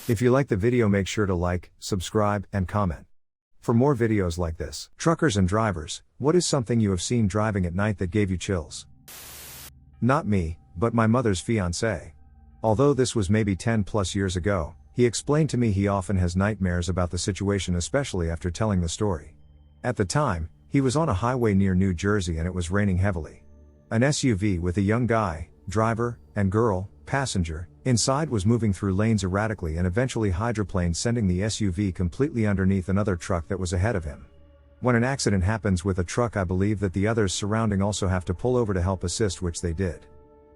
If you like the video, make sure to like, subscribe, and comment. For more videos like this. Truckers and drivers, what is something you have seen driving at night that gave you chills? Not me, but my mother's fiancé. Although this was maybe 10 plus years ago, he explained to me he often has nightmares about the situation, especially after telling the story. At the time, he was on a highway near New Jersey and it was raining heavily. An SUV with a young guy, driver, and girl, passenger, inside was moving through lanes erratically and eventually hydroplaned, sending the SUV completely underneath another truck that was ahead of him. When an accident happens with a truck, I believe that the others surrounding also have to pull over to help assist, which they did.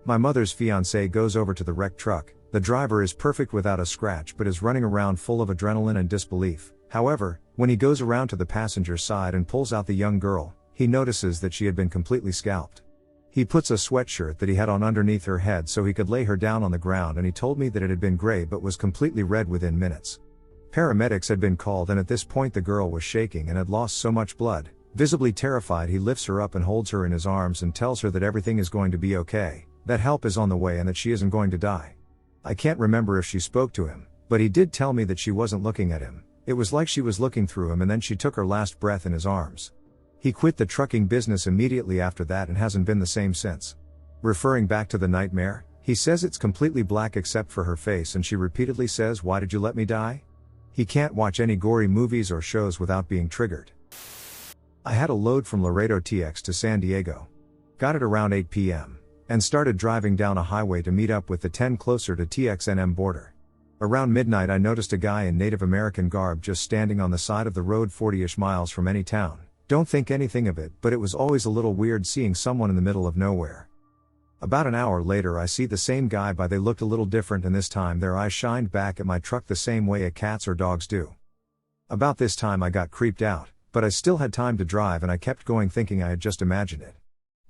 My mother's fiancé goes over to the wrecked truck. The driver is perfect without a scratch but is running around full of adrenaline and disbelief. However, when he goes around to the passenger side and pulls out the young girl, he notices that she had been completely scalped. He puts a sweatshirt that he had on underneath her head so he could lay her down on the ground, and he told me that it had been gray but was completely red within minutes. Paramedics had been called, and at this point the girl was shaking and had lost so much blood. Visibly terrified, he lifts her up and holds her in his arms and tells her that everything is going to be okay, that help is on the way and that she isn't going to die. I can't remember if she spoke to him, but he did tell me that she wasn't looking at him. It was like she was looking through him, and then she took her last breath in his arms. He quit the trucking business immediately after that and hasn't been the same since. Referring back to the nightmare, he says it's completely black except for her face, and she repeatedly says, "Why did you let me die?" He can't watch any gory movies or shows without being triggered. I had a load from Laredo TX to San Diego. Got it around 8 p.m. and started driving down a highway to meet up with the 10 closer to TXNM border. Around midnight I noticed a guy in Native American garb just standing on the side of the road 40-ish miles from any town. Don't think anything of it, but it was always a little weird seeing someone in the middle of nowhere. About an hour later I see the same guy, but they looked a little different, and this time their eyes shined back at my truck the same way a cats or dogs do. About this time I got creeped out, but I still had time to drive and I kept going thinking I had just imagined it.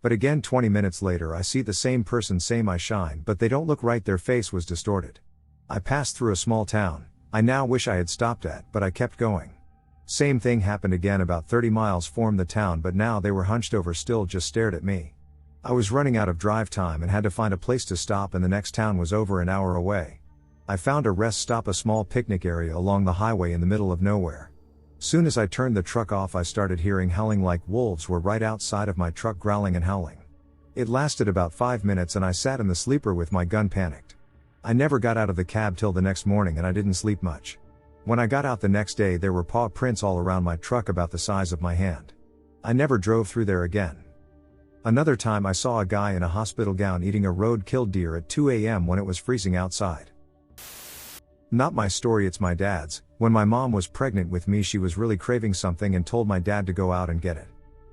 But again 20 minutes later I see the same person, same eye shine, but they don't look right, their face was distorted. I passed through a small town I now wish I had stopped at, but I kept going. Same thing happened again about 30 miles from the town, but now they were hunched over, still just stared at me. I was running out of drive time and had to find a place to stop, and the next town was over an hour away. I found a rest stop, a small picnic area along the highway in the middle of nowhere. Soon as I turned the truck off I started hearing howling, like wolves were right outside of my truck growling and howling. It lasted about 5 minutes and I sat in the sleeper with my gun, panicked. I never got out of the cab till the next morning and I didn't sleep much. When I got out the next day there were paw prints all around my truck about the size of my hand. I never drove through there again. Another time I saw a guy in a hospital gown eating a road-killed deer at 2 a.m. when it was freezing outside. Not my story, it's my dad's. When my mom was pregnant with me she was really craving something and told my dad to go out and get it.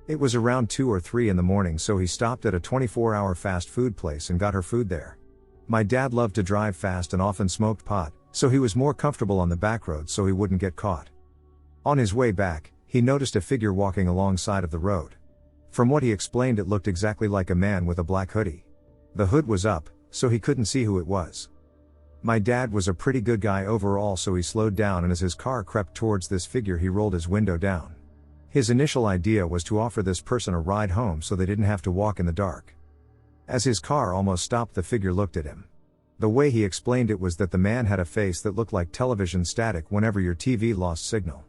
It was around 2 or 3 in the morning, so he stopped at a 24-hour fast food place and got her food there. My dad loved to drive fast and often smoked pot, so he was more comfortable on the back road so he wouldn't get caught. On his way back, he noticed a figure walking alongside of the road. From what he explained, it looked exactly like a man with a black hoodie. The hood was up, so he couldn't see who it was. My dad was a pretty good guy overall, so he slowed down, and as his car crept towards this figure he rolled his window down. His initial idea was to offer this person a ride home so they didn't have to walk in the dark. As his car almost stopped, the figure looked at him. The way he explained it was that the man had a face that looked like television static whenever your TV lost signal.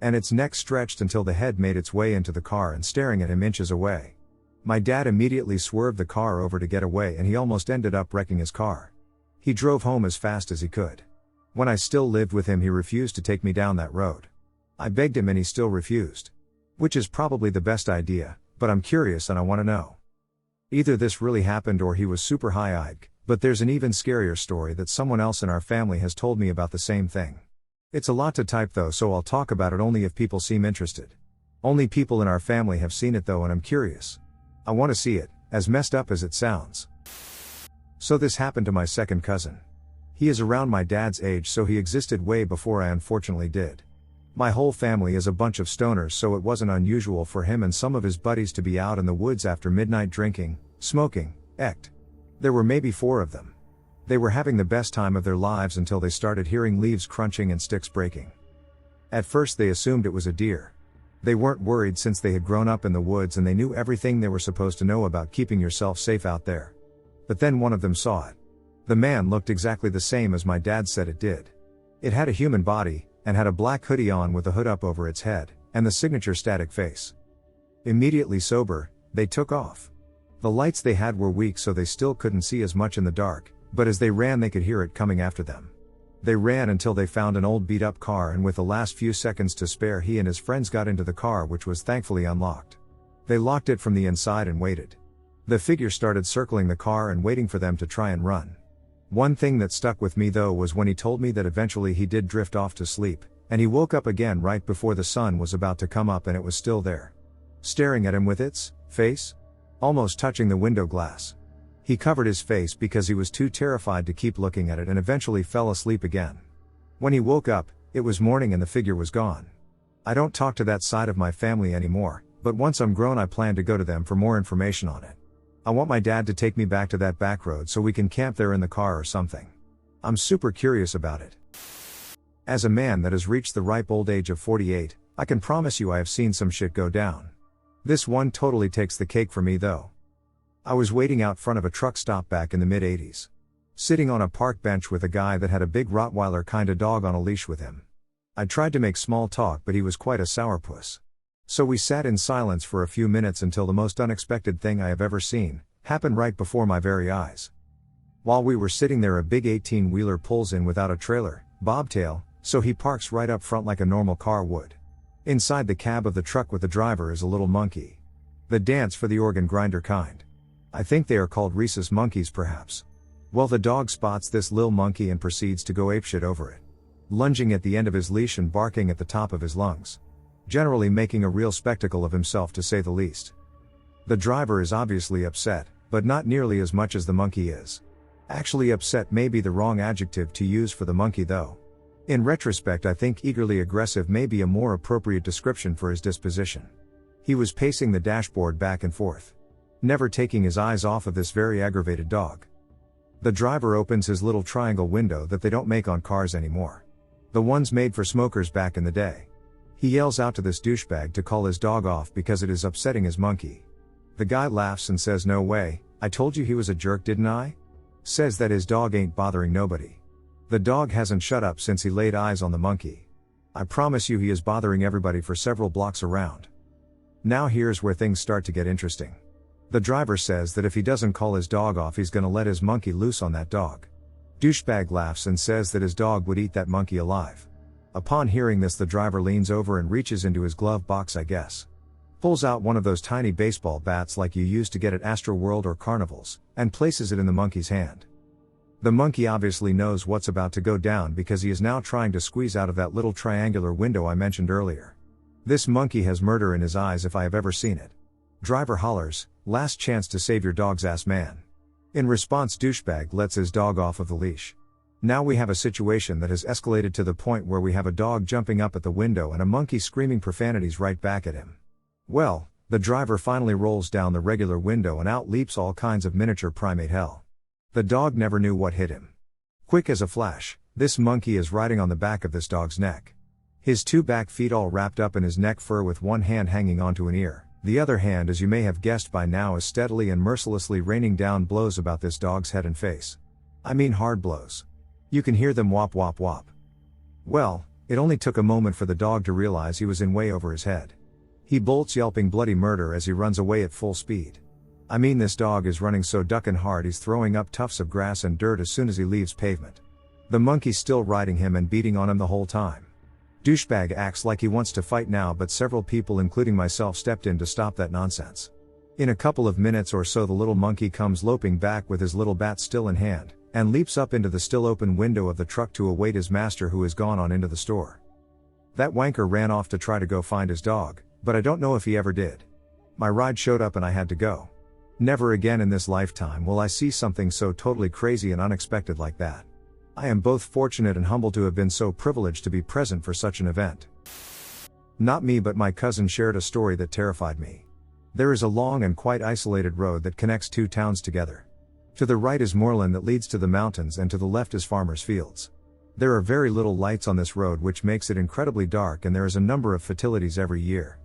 And its neck stretched until the head made its way into the car and staring at him inches away. My dad immediately swerved the car over to get away, and he almost ended up wrecking his car. He drove home as fast as he could. When I still lived with him he refused to take me down that road. I begged him and he still refused. Which is probably the best idea, but I'm curious and I want to know. Either this really happened or he was super high-eyed, but there's an even scarier story that someone else in our family has told me about the same thing. It's a lot to type though, so I'll talk about it only if people seem interested. Only people in our family have seen it though, and I'm curious. I want to see it, as messed up as it sounds. So this happened to my second cousin. He is around my dad's age, so he existed way before I unfortunately did. My whole family is a bunch of stoners, so it wasn't unusual for him and some of his buddies to be out in the woods after midnight drinking, smoking, ect. There were maybe 4 of them. They were having the best time of their lives until they started hearing leaves crunching and sticks breaking. At first they assumed it was a deer. They weren't worried since they had grown up in the woods and they knew everything they were supposed to know about keeping yourself safe out there. But then one of them saw it. The man looked exactly the same as my dad said it did. It had a human body, and had a black hoodie on with the hood up over its head, and the signature static face. Immediately sober, they took off. The lights they had were weak, so they still couldn't see as much in the dark, but as they ran they could hear it coming after them. They ran until they found an old beat-up car, and with the last few seconds to spare he and his friends got into the car, which was thankfully unlocked. They locked it from the inside and waited. The figure started circling the car and waiting for them to try and run. One thing that stuck with me though was when he told me that eventually he did drift off to sleep, and he woke up again right before the sun was about to come up and it was still there. Staring at him with its face, almost touching the window glass. He covered his face because he was too terrified to keep looking at it and eventually fell asleep again. When he woke up, it was morning and the figure was gone. I don't talk to that side of my family anymore, but once I'm grown I plan to go to them for more information on it. I want my dad to take me back to that back road so we can camp there in the car or something. I'm super curious about it. As a man that has reached the ripe old age of 48, I can promise you I have seen some shit go down. This one totally takes the cake for me though. I was waiting out front of a truck stop back in the mid-80s. Sitting on a park bench with a guy that had a big Rottweiler kinda dog on a leash with him. I tried to make small talk but he was quite a sourpuss. So we sat in silence for a few minutes until the most unexpected thing I have ever seen happened right before my very eyes. While we were sitting there, a big 18-wheeler pulls in without a trailer, bobtail, so he parks right up front like a normal car would. Inside the cab of the truck with the driver is a little monkey. The dance for the organ grinder kind. I think they are called rhesus monkeys perhaps. Well, the dog spots this lil monkey and proceeds to go apeshit over it. Lunging at the end of his leash and barking at the top of his lungs. Generally making a real spectacle of himself to say the least. The driver is obviously upset, but not nearly as much as the monkey is. Actually, upset may be the wrong adjective to use for the monkey though. In retrospect, I think eagerly aggressive may be a more appropriate description for his disposition. He was pacing the dashboard back and forth, never taking his eyes off of this very aggravated dog. The driver opens his little triangle window that they don't make on cars anymore. The ones made for smokers back in the day. He yells out to this douchebag to call his dog off because it is upsetting his monkey. The guy laughs and says, "No way, I told you he was a jerk, didn't I?" Says that his dog ain't bothering nobody. The dog hasn't shut up since he laid eyes on the monkey. I promise you he is bothering everybody for several blocks around. Now here's where things start to get interesting. The driver says that if he doesn't call his dog off he's gonna let his monkey loose on that dog. Douchebag laughs and says that his dog would eat that monkey alive. Upon hearing this, the driver leans over and reaches into his glove box, I guess. Pulls out one of those tiny baseball bats like you used to get at Astroworld or carnivals, and places it in the monkey's hand. The monkey obviously knows what's about to go down because he is now trying to squeeze out of that little triangular window I mentioned earlier. This monkey has murder in his eyes if I have ever seen it. Driver hollers, "Last chance to save your dog's ass, man." In response, douchebag lets his dog off of the leash. Now we have a situation that has escalated to the point where we have a dog jumping up at the window and a monkey screaming profanities right back at him. Well, the driver finally rolls down the regular window and out leaps all kinds of miniature primate hell. The dog never knew what hit him. Quick as a flash, this monkey is riding on the back of this dog's neck. His two back feet all wrapped up in his neck fur with one hand hanging onto an ear. The other hand, as you may have guessed by now, is steadily and mercilessly raining down blows about this dog's head and face. I mean hard blows. You can hear them whop whop whop. Well, it only took a moment for the dog to realize he was in way over his head. He bolts yelping bloody murder as he runs away at full speed. I mean, this dog is running so duckin' hard he's throwing up tufts of grass and dirt as soon as he leaves pavement. The monkey's still riding him and beating on him the whole time. Douchebag acts like he wants to fight now, but several people including myself stepped in to stop that nonsense. In a couple of minutes or so the little monkey comes loping back with his little bat still in hand, and leaps up into the still open window of the truck to await his master, who has gone on into the store. That wanker ran off to try to go find his dog, but I don't know if he ever did. My ride showed up and I had to go. Never again in this lifetime will I see something so totally crazy and unexpected like that. I am both fortunate and humbled to have been so privileged to be present for such an event. Not me, but my cousin shared a story that terrified me. There is a long and quite isolated road that connects two towns together. To the right is moorland that leads to the mountains, and to the left is farmers' fields. There are very little lights on this road, which makes it incredibly dark, and there is a number of fatalities every year.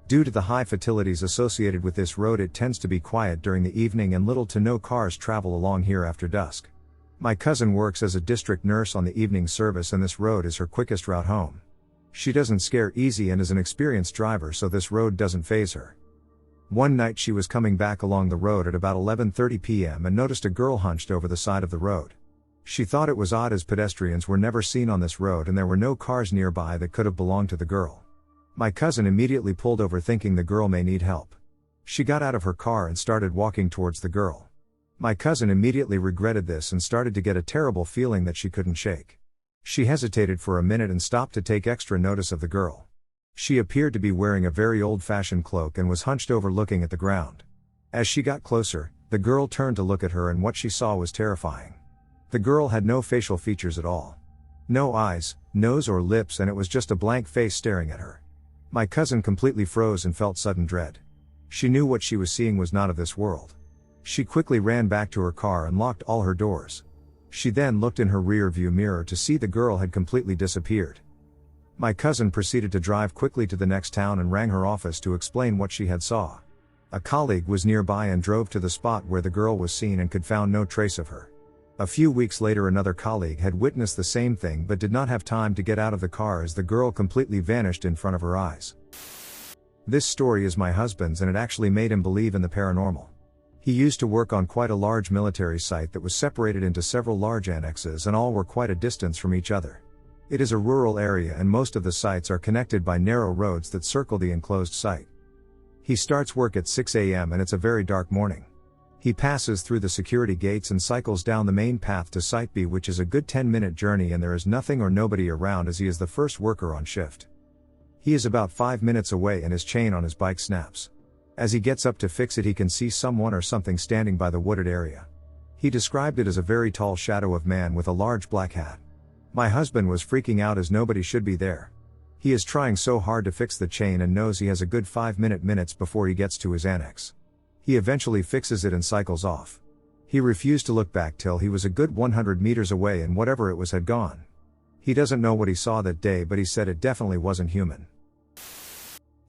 Due to the high fatalities associated with this road, it tends to be quiet during the evening and little to no cars travel along here after dusk. My cousin works as a district nurse on the evening service and this road is her quickest route home. She doesn't scare easy and is an experienced driver, so this road doesn't faze her. One night she was coming back along the road at about 11:30 p.m. and noticed a girl hunched over the side of the road. She thought it was odd as pedestrians were never seen on this road and there were no cars nearby that could have belonged to the girl. My cousin immediately pulled over thinking the girl may need help. She got out of her car and started walking towards the girl. My cousin immediately regretted this and started to get a terrible feeling that she couldn't shake. She hesitated for a minute and stopped to take extra notice of the girl. She appeared to be wearing a very old-fashioned cloak and was hunched over looking at the ground. As she got closer, the girl turned to look at her and what she saw was terrifying. The girl had no facial features at all. No eyes, nose or lips, and it was just a blank face staring at her. My cousin completely froze and felt sudden dread. She knew what she was seeing was not of this world. She quickly ran back to her car and locked all her doors. She then looked in her rear view mirror to see the girl had completely disappeared. My cousin proceeded to drive quickly to the next town and rang her office to explain what she had saw. A colleague was nearby and drove to the spot where the girl was seen and could found no trace of her. A few weeks later another colleague had witnessed the same thing but did not have time to get out of the car as the girl completely vanished in front of her eyes. This story is my husband's and it actually made him believe in the paranormal. He used to work on quite a large military site that was separated into several large annexes and all were quite a distance from each other. It is a rural area and most of the sites are connected by narrow roads that circle the enclosed site. He starts work at 6 a.m. and it's a very dark morning. He passes through the security gates and cycles down the main path to Site B, which is a good 10-minute journey, and there is nothing or nobody around as he is the first worker on shift. He is about 5 minutes away and his chain on his bike snaps. As he gets up to fix it, he can see someone or something standing by the wooded area. He described it as a very tall shadow of man with a large black hat. My husband was freaking out as nobody should be there. He is trying so hard to fix the chain and knows he has a good 5 minutes before he gets to his annex. He eventually fixes it and cycles off. He refused to look back till he was a good 100 meters away and whatever it was had gone. He doesn't know what he saw that day, but he said it definitely wasn't human.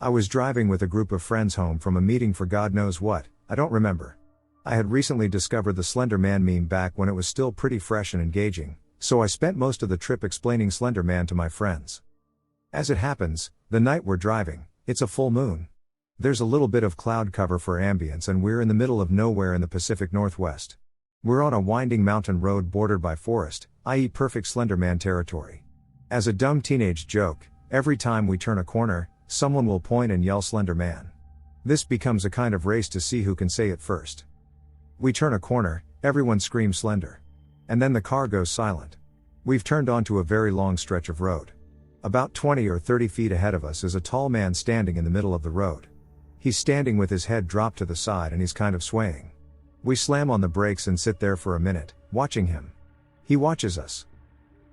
I was driving with a group of friends home from a meeting for God knows what, I don't remember. I had recently discovered the Slender Man meme back when it was still pretty fresh and engaging, so I spent most of the trip explaining Slender Man to my friends. As it happens, the night we're driving, it's a full moon. There's a little bit of cloud cover for ambience and we're in the middle of nowhere in the Pacific Northwest. We're on a winding mountain road bordered by forest, i.e. perfect Slender Man territory. As a dumb teenage joke, every time we turn a corner, someone will point and yell Slender Man. This becomes a kind of race to see who can say it first. We turn a corner, everyone screams Slender. And then the car goes silent. We've turned onto a very long stretch of road. About 20 or 30 feet ahead of us is a tall man standing in the middle of the road. He's standing with his head dropped to the side and he's kind of swaying. We slam on the brakes and sit there for a minute, watching him. He watches us.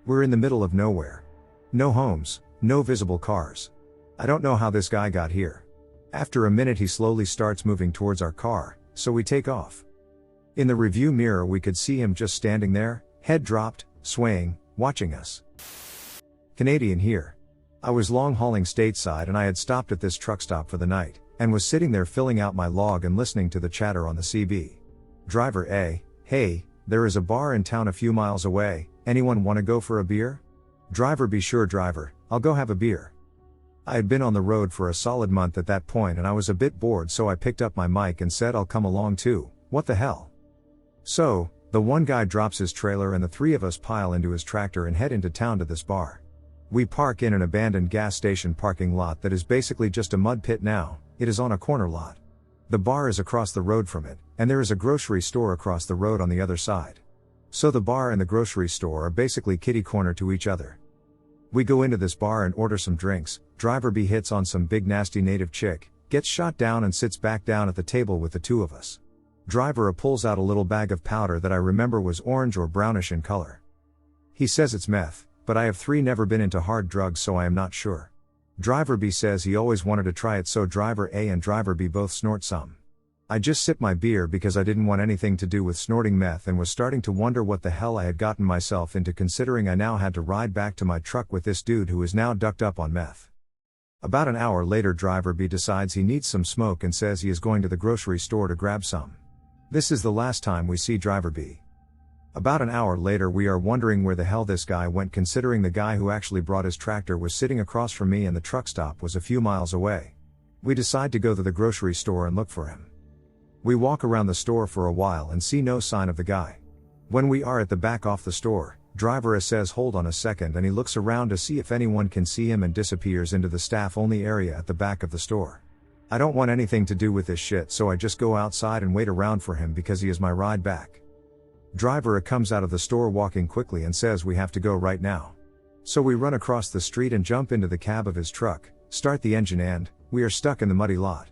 We're in the middle of nowhere. No homes, no visible cars. I don't know how this guy got here. After a minute he slowly starts moving towards our car, so we take off. In the review mirror we could see him just standing there, head dropped, swaying, watching us. Canadian here. I was long hauling stateside and I had stopped at this truck stop for the night, and was sitting there filling out my log and listening to the chatter on the CB. Driver A, hey, there is a bar in town a few miles away, anyone want to go for a beer? Driver B, sure driver, I'll go have a beer. I had been on the road for a solid month at that point and I was a bit bored, so I picked up my mic and said I'll come along too, what the hell. So, the one guy drops his trailer and the three of us pile into his tractor and head into town to this bar. We park in an abandoned gas station parking lot that is basically just a mud pit now. It is on a corner lot. The bar is across the road from it, and there is a grocery store across the road on the other side. So the bar and the grocery store are basically kitty corner to each other. We go into this bar and order some drinks. Driver B hits on some big nasty native chick, gets shot down and sits back down at the table with the two of us. Driver A pulls out a little bag of powder that I remember was orange or brownish in color. He says it's meth, but I have never been into hard drugs, so I am not sure. Driver B says he always wanted to try it, so Driver A and Driver B both snort some. I just sip my beer because I didn't want anything to do with snorting meth and was starting to wonder what the hell I had gotten myself into, considering I now had to ride back to my truck with this dude who is now ducked up on meth. About an hour later Driver B decides he needs some smoke and says he is going to the grocery store to grab some. This is the last time we see Driver B. About an hour later we are wondering where the hell this guy went, considering the guy who actually brought his tractor was sitting across from me and the truck stop was a few miles away. We decide to go to the grocery store and look for him. We walk around the store for a while and see no sign of the guy. When we are at the back of the store, driver says hold on a second, and he looks around to see if anyone can see him and disappears into the staff-only area at the back of the store. I don't want anything to do with this shit, so I just go outside and wait around for him because he is my ride back. Driver comes out of the store walking quickly and says we have to go right now. So we run across the street and jump into the cab of his truck, start the engine, and we are stuck in the muddy lot.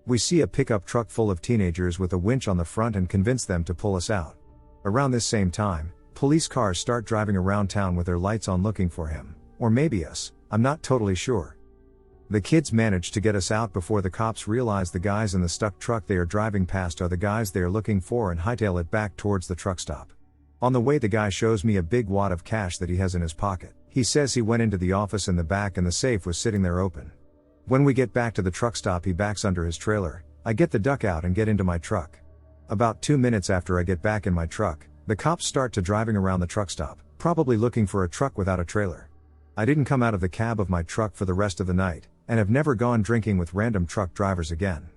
We see a pickup truck full of teenagers with a winch on the front and convince them to pull us out. Around this same time, police cars start driving around town with their lights on looking for him, or maybe us, I'm not totally sure. The kids manage to get us out before the cops realize the guys in the stuck truck they are driving past are the guys they are looking for and hightail it back towards the truck stop. On the way the guy shows me a big wad of cash that he has in his pocket. He says he went into the office in the back and the safe was sitting there open. When we get back to the truck stop he backs under his trailer. I get the duck out and get into my truck. About 2 minutes after I get back in my truck, the cops start to driving around the truck stop, probably looking for a truck without a trailer. I didn't come out of the cab of my truck for the rest of the night, and have never gone drinking with random truck drivers again.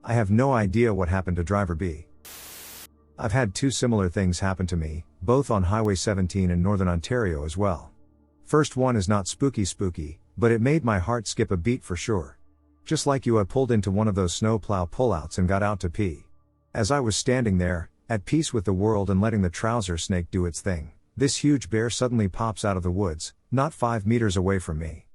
I have no idea what happened to driver B. I've had 2 similar things happen to me, both on Highway 17 in Northern Ontario as well. First one is not spooky, but it made my heart skip a beat for sure. Just like you, I pulled into one of those snowplow pullouts and got out to pee. As I was standing there, at peace with the world and letting the trouser snake do its thing, this huge bear suddenly pops out of the woods, not 5 meters away from me.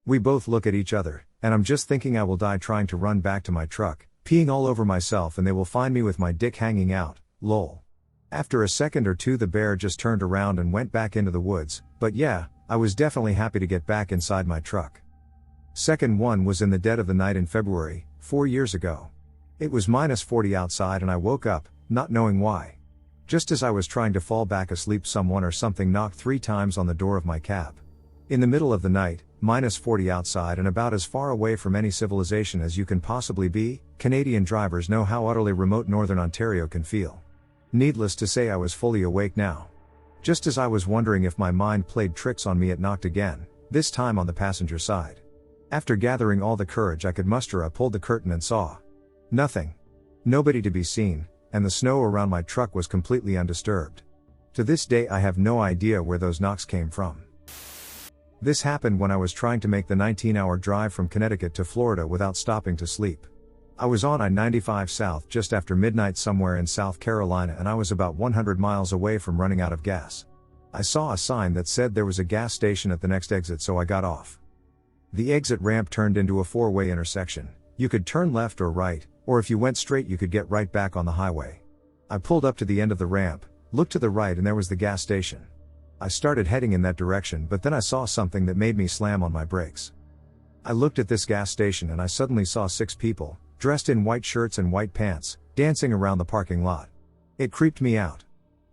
We both look at each other, and I'm just thinking I will die trying to run back to my truck, peeing all over myself, and they will find me with my dick hanging out, lol. After a second or two the bear just turned around and went back into the woods, but yeah, I was definitely happy to get back inside my truck. Second one was in the dead of the night in February, 4 years ago. It was -40 outside and I woke up, not knowing why. Just as I was trying to fall back asleep someone or something knocked 3 times on the door of my cab. In the middle of the night, -40 outside and about as far away from any civilization as you can possibly be, Canadian drivers know how utterly remote Northern Ontario can feel. Needless to say I was fully awake now. Just as I was wondering if my mind played tricks on me it knocked again, this time on the passenger side. After gathering all the courage I could muster I pulled the curtain and saw nothing. Nobody to be seen, and the snow around my truck was completely undisturbed. To this day I have no idea where those knocks came from. This happened when I was trying to make the 19-hour drive from Connecticut to Florida without stopping to sleep. I was on I-95 South just after midnight somewhere in South Carolina and I was about 100 miles away from running out of gas. I saw a sign that said there was a gas station at the next exit, so I got off. The exit ramp turned into a 4-way intersection. You could turn left or right, or if you went straight you could get right back on the highway. I pulled up to the end of the ramp, looked to the right, and there was the gas station. I started heading in that direction, but then I saw something that made me slam on my brakes. I looked at this gas station and I suddenly saw 6 people, dressed in white shirts and white pants, dancing around the parking lot. It creeped me out.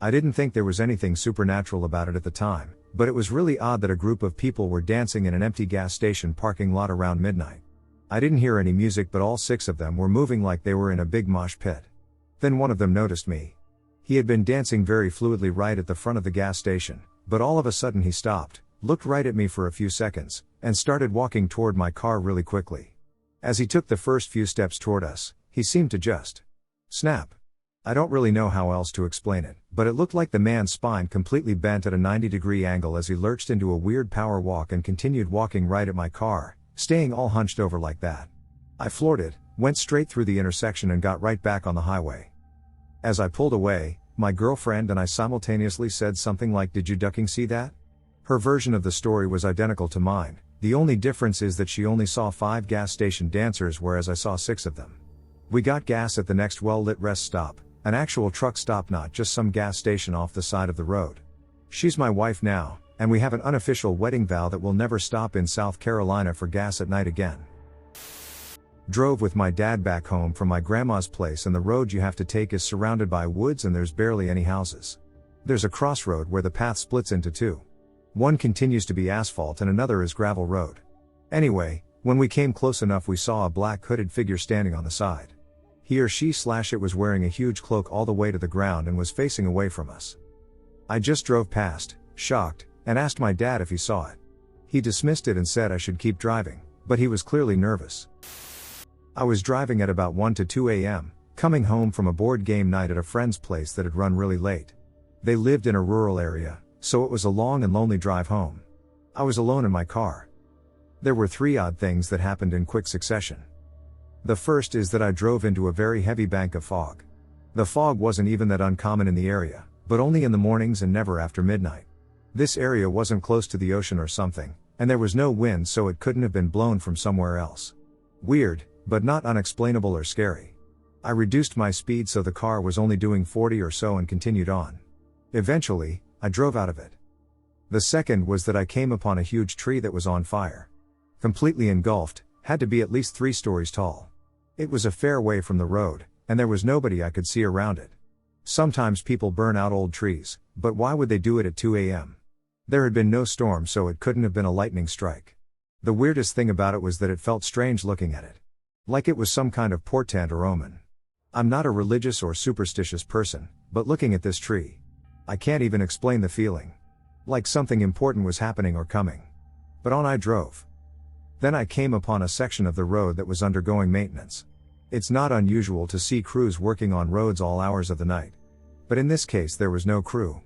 I didn't think there was anything supernatural about it at the time, but it was really odd that a group of people were dancing in an empty gas station parking lot around midnight. I didn't hear any music, but all 6 of them were moving like they were in a big mosh pit. Then one of them noticed me. He had been dancing very fluidly right at the front of the gas station, but all of a sudden he stopped, looked right at me for a few seconds, and started walking toward my car really quickly. As he took the first few steps toward us, he seemed to just snap. I don't really know how else to explain it, but it looked like the man's spine completely bent at a 90-degree angle as he lurched into a weird power walk and continued walking right at my car, staying all hunched over like that. I floored it, went straight through the intersection and got right back on the highway. As I pulled away, my girlfriend and I simultaneously said something like, "Did you ducking see that?" Her version of the story was identical to mine. The only difference is that she only saw 5 gas station dancers, whereas I saw 6 of them. We got gas at the next well-lit rest stop, an actual truck stop, not just some gas station off the side of the road. She's my wife now, and we have an unofficial wedding vow that we'll never stop in South Carolina for gas at night again. Drove with my dad back home from my grandma's place, and the road you have to take is surrounded by woods and there's barely any houses. There's a crossroad where the path splits into 2. One continues to be asphalt and another is gravel road. Anyway, when we came close enough we saw a black hooded figure standing on the side. He or she / it was wearing a huge cloak all the way to the ground and was facing away from us. I just drove past, shocked, and asked my dad if he saw it. He dismissed it and said I should keep driving, but he was clearly nervous. I was driving at about 1 to 2 a.m., coming home from a board game night at a friend's place that had run really late. They lived in a rural area, so it was a long and lonely drive home. I was alone in my car. There were 3 odd things that happened in quick succession. The first is that I drove into a very heavy bank of fog. The fog wasn't even that uncommon in the area, but only in the mornings and never after midnight. This area wasn't close to the ocean or something, and there was no wind, so it couldn't have been blown from somewhere else. Weird, but not unexplainable or scary. I reduced my speed so the car was only doing 40 or so and continued on. Eventually, I drove out of it. The second was that I came upon a huge tree that was on fire. Completely engulfed, had to be at least 3 stories tall. It was a fair way from the road, and there was nobody I could see around it. Sometimes people burn out old trees, but why would they do it at 2 a.m.? There had been no storm, so it couldn't have been a lightning strike. The weirdest thing about it was that it felt strange looking at it. Like it was some kind of portent or omen. I'm not a religious or superstitious person, but looking at this tree, I can't even explain the feeling. Like something important was happening or coming. But on I drove. Then I came upon a section of the road that was undergoing maintenance. It's not unusual to see crews working on roads all hours of the night. But in this case there was no crew.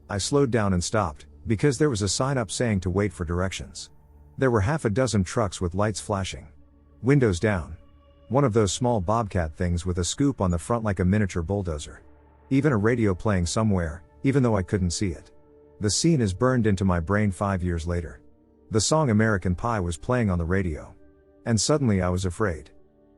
I slowed down and stopped, because there was a sign up saying to wait for directions. There were half a dozen trucks with lights flashing. Windows down. One of those small bobcat things with a scoop on the front like a miniature bulldozer. Even a radio playing somewhere, even though I couldn't see it. The scene is burned into my brain 5 years later. The song American Pie was playing on the radio. And suddenly I was afraid.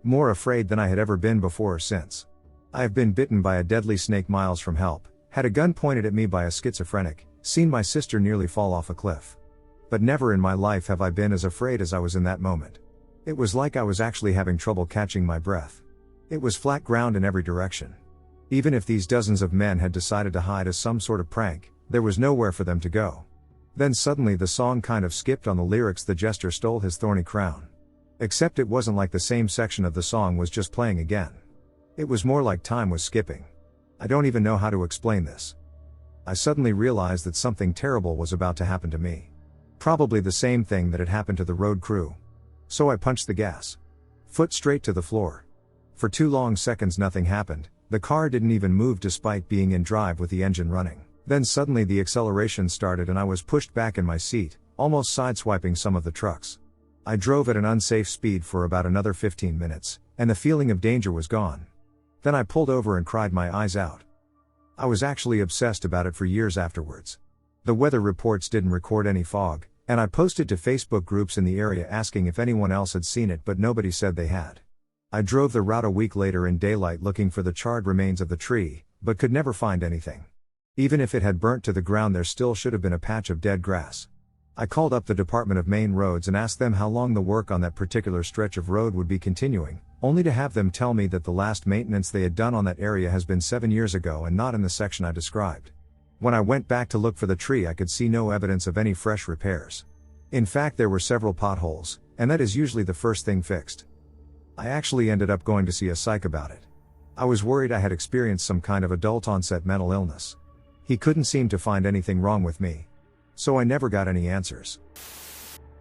More afraid than I had ever been before or since. I have been bitten by a deadly snake miles from help, had a gun pointed at me by a schizophrenic, seen my sister nearly fall off a cliff. But never in my life have I been as afraid as I was in that moment. It was like I was actually having trouble catching my breath. It was flat ground in every direction. Even if these dozens of men had decided to hide as some sort of prank, there was nowhere for them to go. Then suddenly the song kind of skipped on the lyrics, "The jester stole his thorny crown." Except it wasn't like the same section of the song was just playing again. It was more like time was skipping. I don't even know how to explain this. I suddenly realized that something terrible was about to happen to me. Probably the same thing that had happened to the road crew. So I punched the gas. Foot straight to the floor. For 2 long seconds nothing happened, the car didn't even move despite being in drive with the engine running. Then suddenly the acceleration started and I was pushed back in my seat, almost sideswiping some of the trucks. I drove at an unsafe speed for about another 15 minutes, and the feeling of danger was gone. Then I pulled over and cried my eyes out. I was actually obsessed about it for years afterwards. The weather reports didn't record any fog, and I posted to Facebook groups in the area asking if anyone else had seen it, but nobody said they had. I drove the route a week later in daylight looking for the charred remains of the tree, but could never find anything. Even if it had burnt to the ground, there still should have been a patch of dead grass. I called up the Department of Main Roads and asked them how long the work on that particular stretch of road would be continuing, only to have them tell me that the last maintenance they had done on that area has been 7 years ago and not in the section I described. When I went back to look for the tree, I could see no evidence of any fresh repairs. In fact, there were several potholes, and that is usually the first thing fixed. I actually ended up going to see a psych about it. I was worried I had experienced some kind of adult-onset mental illness. He couldn't seem to find anything wrong with me. So I never got any answers.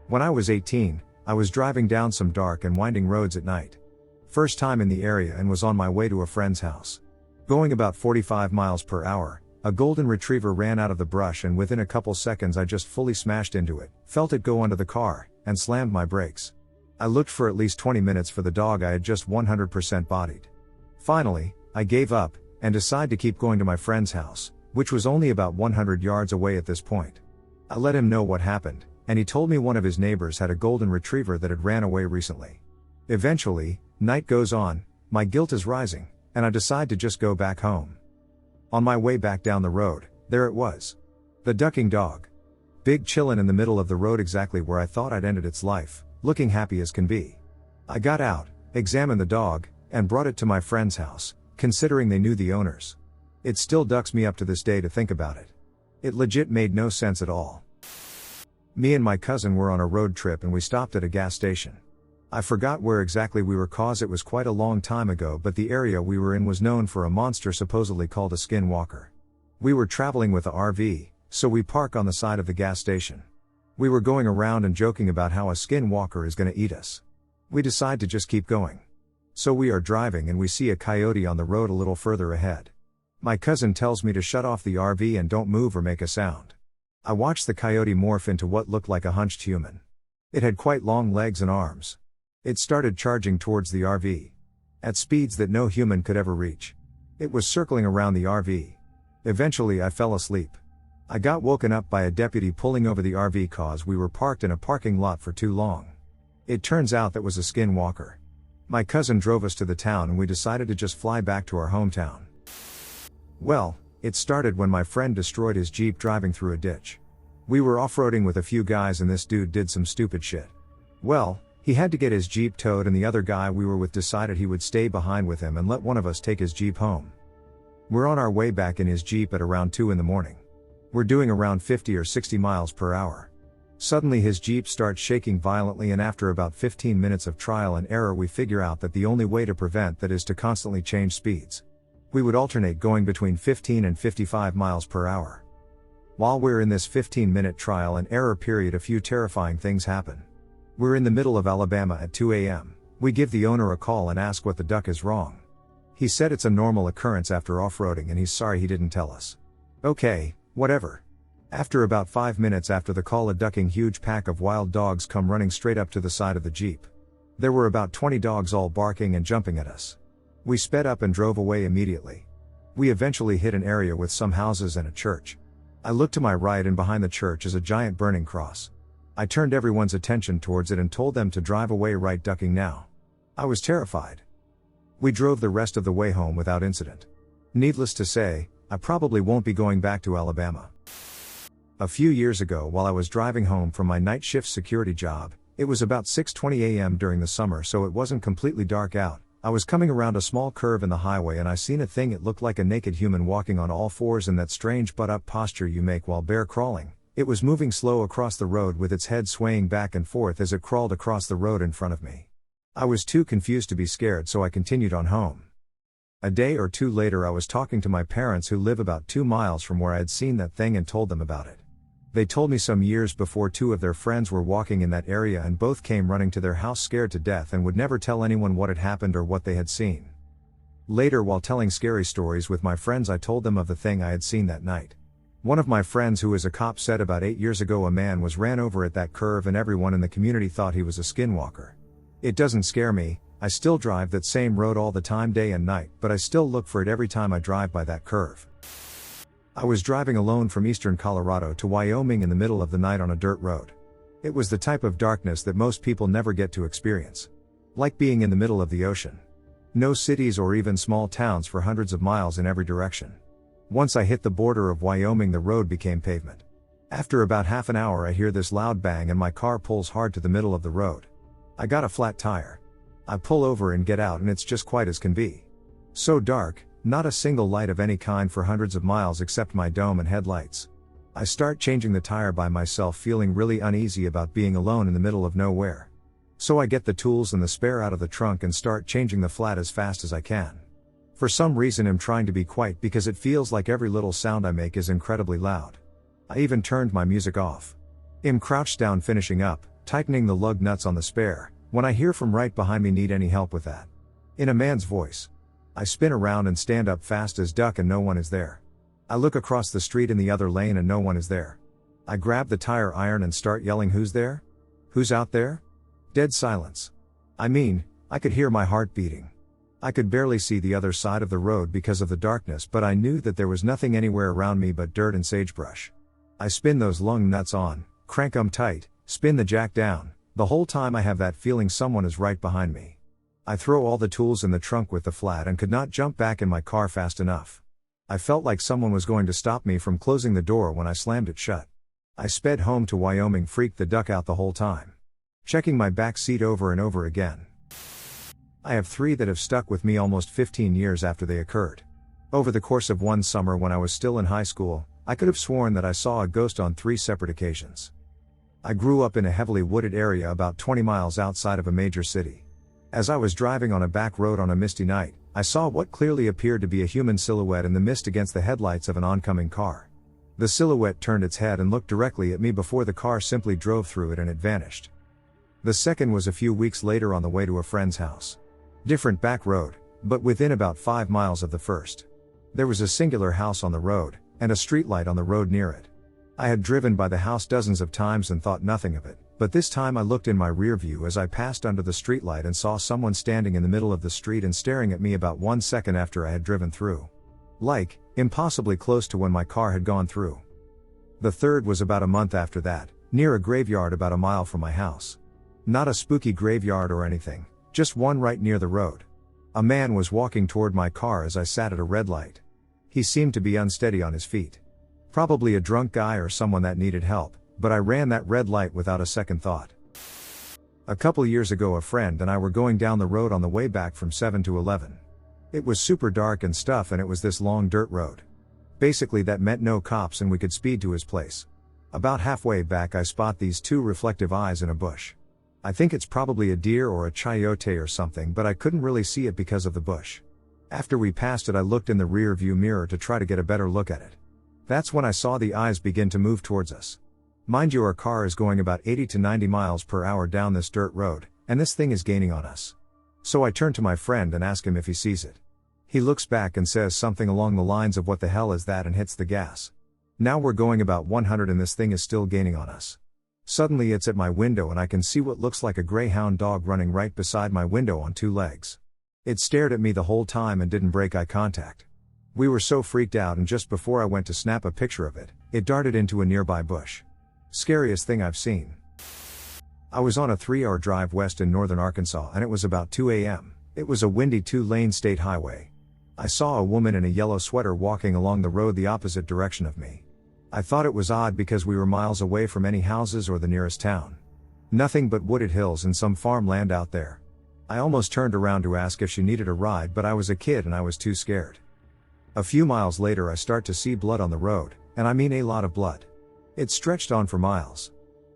When I was 18, I was driving down some dark and winding roads at night. First time in the area and was on my way to a friend's house. Going about 45 miles per hour, a golden retriever ran out of the brush and within a couple seconds I just fully smashed into it, felt it go under the car, and slammed my brakes. I looked for at least 20 minutes for the dog I had just 100% bodied. Finally, I gave up, and decided to keep going to my friend's house, which was only about 100 yards away at this point. I let him know what happened, and he told me one of his neighbors had a golden retriever that had ran away recently. Eventually, night goes on, my guilt is rising, and I decide to just go back home. On my way back down the road, there it was. The ducking dog. Big chillin' in the middle of the road exactly where I thought I'd ended its life, looking happy as can be. I got out, examined the dog, and brought it to my friend's house, considering they knew the owners. It still ducks me up to this day to think about it. It legit made no sense at all. Me and my cousin were on a road trip and we stopped at a gas station. I forgot where exactly we were cause it was quite a long time ago, but the area we were in was known for a monster supposedly called a Skinwalker. We were traveling with a RV, so we park on the side of the gas station. We were going around and joking about how a skinwalker is gonna eat us. We decide to just keep going. So we are driving and we see a coyote on the road a little further ahead. My cousin tells me to shut off the RV and don't move or make a sound. I watched the coyote morph into what looked like a hunched human. It had quite long legs and arms. It started charging towards the RV. At speeds that no human could ever reach. It was circling around the RV. Eventually I fell asleep. I got woken up by a deputy pulling over the RV cause we were parked in a parking lot for too long. It turns out that was a skinwalker. My cousin drove us to the town and we decided to just fly back to our hometown. Well, it started when my friend destroyed his Jeep driving through a ditch. We were off-roading with a few guys and this dude did some stupid shit. Well, he had to get his Jeep towed and the other guy we were with decided he would stay behind with him and let one of us take his Jeep home. We're on our way back in his Jeep at around 2 in the morning. We're doing around 50 or 60 miles per hour. Suddenly his Jeep starts shaking violently and after about 15 minutes of trial and error we figure out that the only way to prevent that is to constantly change speeds. We would alternate going between 15 and 55 miles per hour. While we're in this 15-minute trial and error period a few terrifying things happen. We're in the middle of Alabama at 2 a.m. We give the owner a call and ask what the duck is wrong. He said it's a normal occurrence after off-roading and he's sorry he didn't tell us. Okay, whatever. After about 5 minutes after the call a ducking huge pack of wild dogs come running straight up to the side of the Jeep. There were about 20 dogs all barking and jumping at us. We sped up and drove away immediately. We eventually hit an area with some houses and a church. I looked to my right and behind the church is a giant burning cross. I turned everyone's attention towards it and told them to drive away right ducking now. I was terrified. We drove the rest of the way home without incident. Needless to say, I probably won't be going back to Alabama. A few years ago while I was driving home from my night shift security job, it was about 6:20 a.m. during the summer so it wasn't completely dark out. I was coming around a small curve in the highway and I seen a thing it looked like a naked human walking on all fours in that strange butt-up posture you make while bear crawling. It was moving slow across the road with its head swaying back and forth as it crawled across the road in front of me. I was too confused to be scared so I continued on home. A day or two later I was talking to my parents who live about 2 miles from where I had seen that thing and told them about it. They told me some years before 2 of their friends were walking in that area and both came running to their house scared to death and would never tell anyone what had happened or what they had seen. Later while telling scary stories with my friends I told them of the thing I had seen that night. One of my friends who is a cop said about 8 years ago a man was ran over at that curve and everyone in the community thought he was a skinwalker. It doesn't scare me, I still drive that same road all the time day and night, but I still look for it every time I drive by that curve. I was driving alone from eastern Colorado to Wyoming in the middle of the night on a dirt road. It was the type of darkness that most people never get to experience. Like being in the middle of the ocean. No cities or even small towns for hundreds of miles in every direction. Once I hit the border of Wyoming the road became pavement. After about half an hour I hear this loud bang and my car pulls hard to the middle of the road. I got a flat tire. I pull over and get out and it's just quiet as can be. So dark, not a single light of any kind for hundreds of miles except my dome and headlights. I start changing the tire by myself feeling really uneasy about being alone in the middle of nowhere. So I get the tools and the spare out of the trunk and start changing the flat as fast as I can. For some reason I'm trying to be quiet because it feels like every little sound I make is incredibly loud. I even turned my music off. I'm crouched down finishing up, tightening the lug nuts on the spare, when I hear from right behind me need any help with that. In a man's voice. I spin around and stand up fast as duck and no one is there. I look across the street in the other lane and no one is there. I grab the tire iron and start yelling who's there? Who's out there? Dead silence. I mean, I could hear my heart beating. I could barely see the other side of the road because of the darkness but I knew that there was nothing anywhere around me but dirt and sagebrush. I spin those lung nuts on, crank 'em tight, spin the jack down, the whole time I have that feeling someone is right behind me. I throw all the tools in the trunk with the flat and could not jump back in my car fast enough. I felt like someone was going to stop me from closing the door when I slammed it shut. I sped home to Wyoming freaked the duck out the whole time. Checking my back seat over and over again. I have 3 that have stuck with me almost 15 years after they occurred. Over the course of one summer when I was still in high school, I could have sworn that I saw a ghost on 3 separate occasions. I grew up in a heavily wooded area about 20 miles outside of a major city. As I was driving on a back road on a misty night, I saw what clearly appeared to be a human silhouette in the mist against the headlights of an oncoming car. The silhouette turned its head and looked directly at me before the car simply drove through it and it vanished. The second was a few weeks later on the way to a friend's house. Different back road, but within about 5 miles of the first. There was a singular house on the road, and a streetlight on the road near it. I had driven by the house dozens of times and thought nothing of it, but this time I looked in my rear view as I passed under the streetlight and saw someone standing in the middle of the street and staring at me about 1 second after I had driven through. Like, impossibly close to when my car had gone through. The third was about a month after that, near a graveyard about a mile from my house. Not a spooky graveyard or anything, just one right near the road. A man was walking toward my car as I sat at a red light. He seemed to be unsteady on his feet. Probably a drunk guy or someone that needed help, but I ran that red light without a second thought. A couple years ago a friend and I were going down the road on the way back from 7 to 11. It was super dark and stuff and it was this long dirt road. Basically that meant no cops and we could speed to his place. About halfway back I spot these two reflective eyes in a bush. I think it's probably a deer or a coyote or something, but I couldn't really see it because of the bush. After we passed it I looked in the rear view mirror to try to get a better look at it. That's when I saw the eyes begin to move towards us. Mind you, our car is going about 80 to 90 miles per hour down this dirt road, and this thing is gaining on us. So I turn to my friend and ask him if he sees it. He looks back and says something along the lines of "what the hell is that?" and hits the gas. Now we're going about 100 and this thing is still gaining on us. Suddenly it's at my window and I can see what looks like a greyhound dog running right beside my window on 2 legs. It stared at me the whole time and didn't break eye contact. We were so freaked out, and just before I went to snap a picture of it, it darted into a nearby bush. Scariest thing I've seen. I was on a 3-hour drive west in northern Arkansas and it was about 2 a.m. It was a windy 2-lane state highway. I saw a woman in a yellow sweater walking along the road the opposite direction of me. I thought it was odd because we were miles away from any houses or the nearest town. Nothing but wooded hills and some farmland out there. I almost turned around to ask if she needed a ride, but I was a kid and I was too scared. A few miles later I start to see blood on the road, and I mean a lot of blood. It stretched on for miles.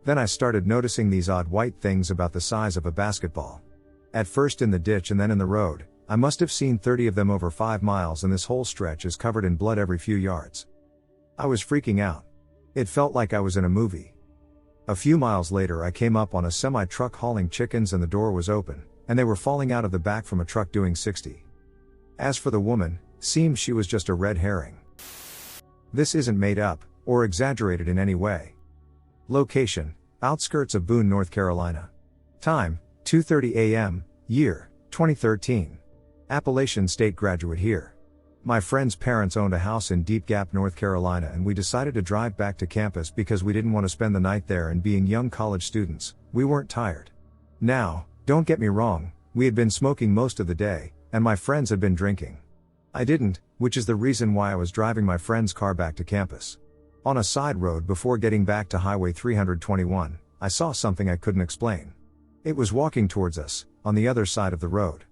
Then I started noticing these odd white things about the size of a basketball. At first in the ditch and then in the road. I must have seen 30 of them over 5 miles, and this whole stretch is covered in blood every few yards. I was freaking out. It felt like I was in a movie. A few miles later I came up on a semi-truck hauling chickens and the door was open, and they were falling out of the back from a truck doing 60. As for the woman, seems she was just a red herring. This isn't made up, or exaggerated in any way. Location: outskirts of Boone, North Carolina. Time: 2:30 a.m., year: 2013. Appalachian State graduate here. My friend's parents owned a house in Deep Gap, North Carolina, and we decided to drive back to campus because we didn't want to spend the night there, and being young college students, we weren't tired. Now, don't get me wrong, we had been smoking most of the day, and my friends had been drinking. I didn't, which is the reason why I was driving my friend's car back to campus. On a side road before getting back to Highway 321, I saw something I couldn't explain. It was walking towards us, on the other side of the road.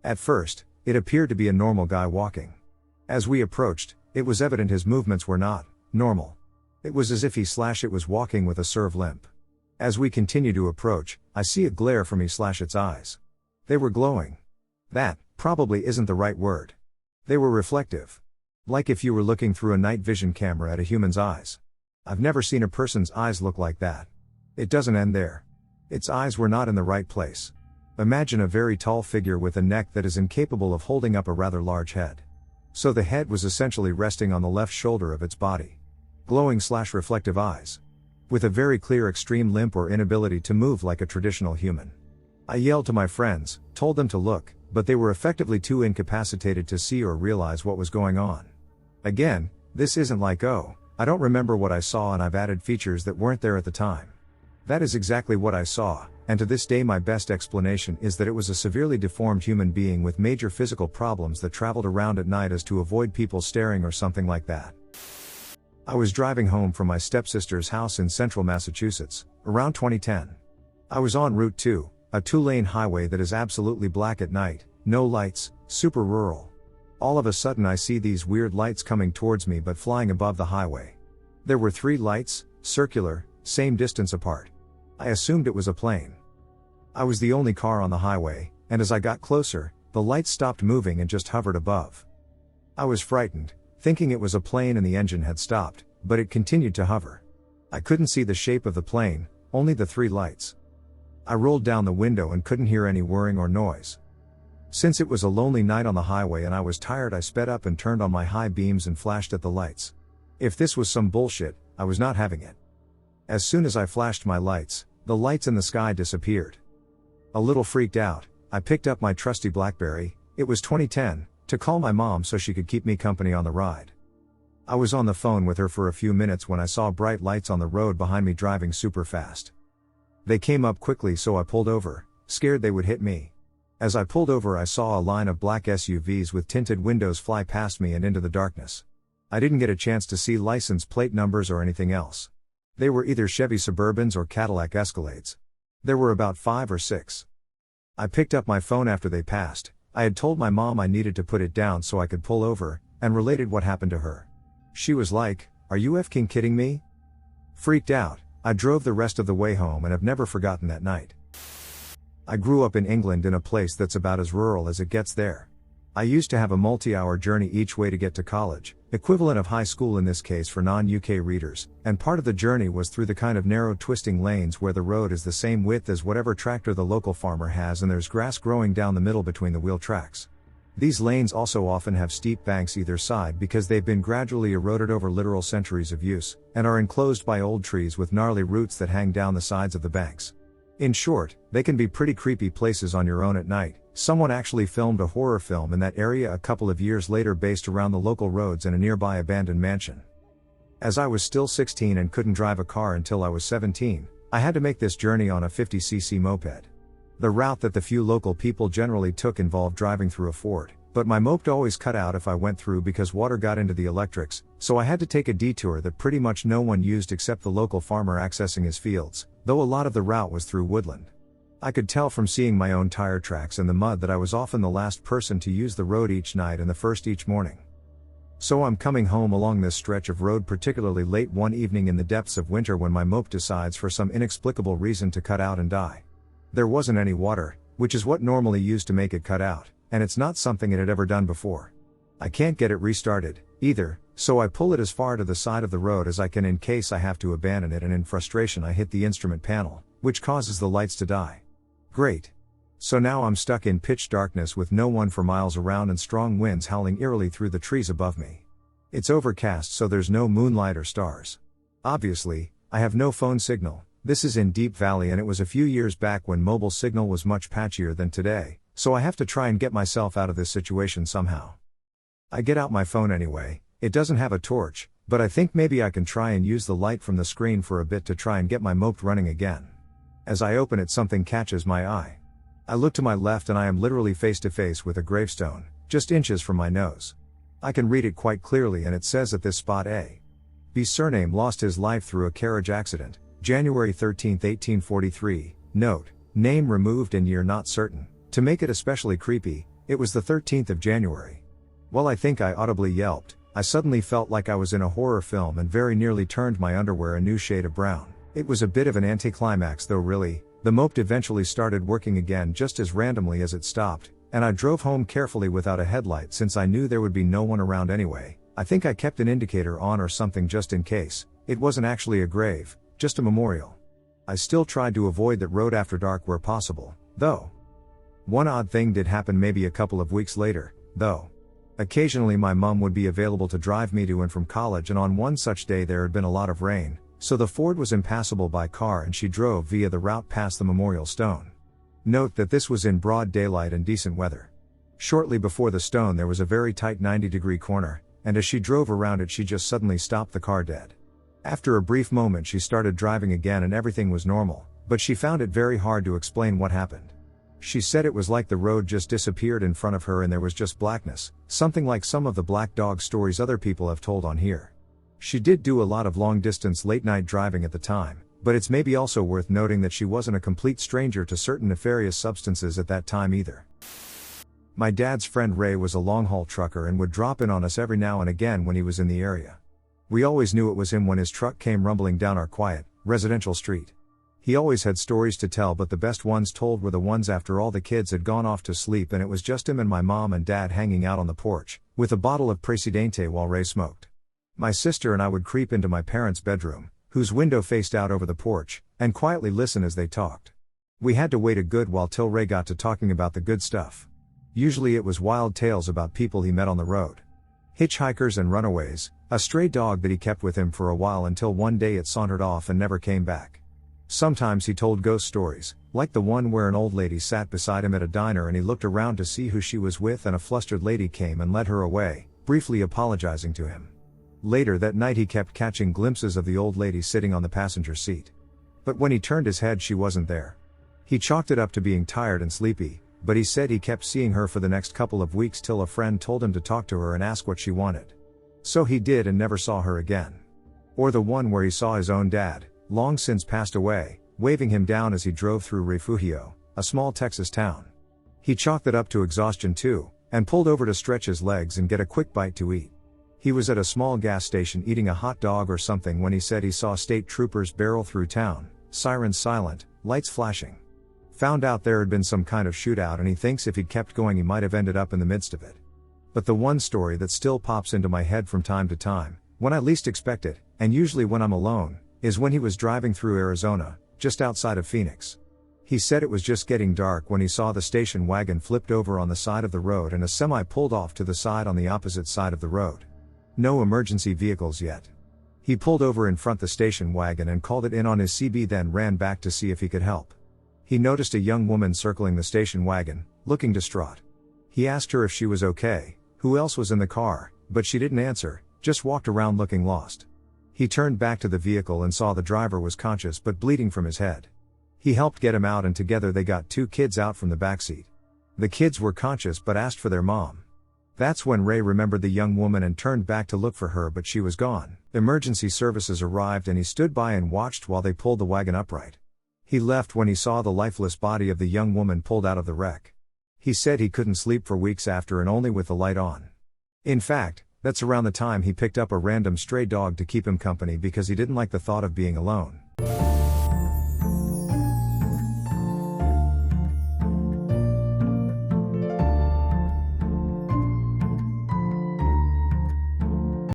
At first, it appeared to be a normal guy walking. As we approached, it was evident his movements were not normal. It was as if it was walking with a serve limp. As we continue to approach, I see a glare from its eyes. They were glowing. That probably isn't the right word. They were reflective. Like if you were looking through a night vision camera at a human's eyes. I've never seen a person's eyes look like that. It doesn't end there. Its eyes were not in the right place. Imagine a very tall figure with a neck that is incapable of holding up a rather large head. So the head was essentially resting on the left shoulder of its body. Glowing/reflective eyes. With a very clear extreme limp or inability to move like a traditional human. I yelled to my friends, told them to look, but they were effectively too incapacitated to see or realize what was going on. Again, this isn't like, oh, I don't remember what I saw and I've added features that weren't there at the time. That is exactly what I saw, and to this day my best explanation is that it was a severely deformed human being with major physical problems that traveled around at night as to avoid people staring or something like that. I was driving home from my stepsister's house in central Massachusetts, around 2010. I was on Route 2, a 2-lane highway that is absolutely black at night, no lights, super rural. All of a sudden I see these weird lights coming towards me but flying above the highway. There were 3 lights, circular, same distance apart. I assumed it was a plane. I was the only car on the highway, and as I got closer, the lights stopped moving and just hovered above. I was frightened, thinking it was a plane and the engine had stopped, but it continued to hover. I couldn't see the shape of the plane, only the 3 lights. I rolled down the window and couldn't hear any whirring or noise. Since it was a lonely night on the highway and I was tired, I sped up and turned on my high beams and flashed at the lights. If this was some bullshit, I was not having it. As soon as I flashed my lights, the lights in the sky disappeared. A little freaked out, I picked up my trusty BlackBerry, it was 2010, to call my mom so she could keep me company on the ride. I was on the phone with her for a few minutes when I saw bright lights on the road behind me driving super fast. They came up quickly, so I pulled over, scared they would hit me. As I pulled over, I saw a line of black SUVs with tinted windows fly past me and into the darkness. I didn't get a chance to see license plate numbers or anything else. They were either Chevy Suburbans or Cadillac Escalades. There were about 5 or 6. I picked up my phone after they passed. I had told my mom I needed to put it down so I could pull over, and related what happened to her. She was like, "Are you f***ing kidding me?" Freaked out, I drove the rest of the way home and have never forgotten that night. I grew up in England in a place that's about as rural as it gets there. I used to have a multi-hour journey each way to get to college, equivalent of high school in this case for non-UK readers, and part of the journey was through the kind of narrow twisting lanes where the road is the same width as whatever tractor the local farmer has and there's grass growing down the middle between the wheel tracks. These lanes also often have steep banks either side because they've been gradually eroded over literal centuries of use, and are enclosed by old trees with gnarly roots that hang down the sides of the banks. In short, they can be pretty creepy places on your own at night. Someone actually filmed a horror film in that area a couple of years later based around the local roads and a nearby abandoned mansion. As I was still 16 and couldn't drive a car until I was 17, I had to make this journey on a 50cc moped. The route that the few local people generally took involved driving through a ford, but my moped always cut out if I went through because water got into the electrics, so I had to take a detour that pretty much no one used except the local farmer accessing his fields, though a lot of the route was through Woodland. I could tell from seeing my own tire tracks in the mud that I was often the last person to use the road each night and the first each morning. So I'm coming home along this stretch of road particularly late one evening in the depths of winter when my mope decides for some inexplicable reason to cut out and die. There wasn't any water, which is what normally used to make it cut out, and it's not something it had ever done before. I can't get it restarted, either, so I pull it as far to the side of the road as I can in case I have to abandon it, and in frustration I hit the instrument panel, which causes the lights to die. Great. So now I'm stuck in pitch darkness with no one for miles around and strong winds howling eerily through the trees above me. It's overcast, so there's no moonlight or stars. Obviously, I have no phone signal. This is in Deep Valley and it was a few years back when mobile signal was much patchier than today, so I have to try and get myself out of this situation somehow. I get out my phone anyway. It doesn't have a torch, but I think maybe I can try and use the light from the screen for a bit to try and get my mope running again. As I open it, something catches my eye. I look to my left and I am literally face to face with a gravestone, just inches from my nose. I can read it quite clearly and it says at this spot A. B. surname lost his life through a carriage accident, January 13, 1843, note, name removed and year not certain. To make it especially creepy, it was the 13th of January. While I think I audibly yelped, I suddenly felt like I was in a horror film and very nearly turned my underwear a new shade of brown. It was a bit of an anticlimax though really. The mope eventually started working again just as randomly as it stopped, and I drove home carefully without a headlight since I knew there would be no one around anyway. I think I kept an indicator on or something just in case. It wasn't actually a grave, just a memorial. I still tried to avoid that road after dark where possible, though. One odd thing did happen maybe a couple of weeks later, though. Occasionally my mum would be available to drive me to and from college, and on one such day there had been a lot of rain, so the ford was impassable by car and she drove via the route past the memorial stone. Note that this was in broad daylight and decent weather. Shortly before the stone there was a very tight 90-degree corner, and as she drove around it she just suddenly stopped the car dead. After a brief moment she started driving again and everything was normal, but she found it very hard to explain what happened. She said it was like the road just disappeared in front of her and there was just blackness, something like some of the black dog stories other people have told on here. She did do a lot of long-distance late-night driving at the time, but it's maybe also worth noting that she wasn't a complete stranger to certain nefarious substances at that time either. My dad's friend Ray was a long-haul trucker and would drop in on us every now and again when he was in the area. We always knew it was him when his truck came rumbling down our quiet, residential street. He always had stories to tell, but the best ones told were the ones after all the kids had gone off to sleep and it was just him and my mom and dad hanging out on the porch, with a bottle of Presidente while Ray smoked. My sister and I would creep into my parents' bedroom, whose window faced out over the porch, and quietly listen as they talked. We had to wait a good while till Ray got to talking about the good stuff. Usually it was wild tales about people he met on the road. Hitchhikers and runaways, a stray dog that he kept with him for a while until one day it sauntered off and never came back. Sometimes he told ghost stories, like the one where an old lady sat beside him at a diner and he looked around to see who she was with and a flustered lady came and led her away, briefly apologizing to him. Later that night he kept catching glimpses of the old lady sitting on the passenger seat. But when he turned his head she wasn't there. He chalked it up to being tired and sleepy, but he said he kept seeing her for the next couple of weeks till a friend told him to talk to her and ask what she wanted. So he did and never saw her again. Or the one where he saw his own dad, long since passed away, waving him down as he drove through Refugio, a small Texas town. He chalked it up to exhaustion too, and pulled over to stretch his legs and get a quick bite to eat. He was at a small gas station eating a hot dog or something when he said he saw state troopers barrel through town, sirens silent, lights flashing. Found out there had been some kind of shootout and he thinks if he'd kept going he might have ended up in the midst of it. But the one story that still pops into my head from time to time, when I least expect it, and usually when I'm alone, is when he was driving through Arizona, just outside of Phoenix. He said it was just getting dark when he saw the station wagon flipped over on the side of the road and a semi pulled off to the side on the opposite side of the road. No emergency vehicles yet. He pulled over in front the station wagon and called it in on his CB, then ran back to see if he could help. He noticed a young woman circling the station wagon, looking distraught. He asked her if she was okay, who else was in the car, but she didn't answer, just walked around looking lost. He turned back to the vehicle and saw the driver was conscious but bleeding from his head. He helped get him out and together they got two kids out from the backseat. The kids were conscious but asked for their mom. That's when Ray remembered the young woman and turned back to look for her, but she was gone. Emergency services arrived and he stood by and watched while they pulled the wagon upright. He left when he saw the lifeless body of the young woman pulled out of the wreck. He said he couldn't sleep for weeks after and only with the light on. In fact, that's around the time he picked up a random stray dog to keep him company because he didn't like the thought of being alone.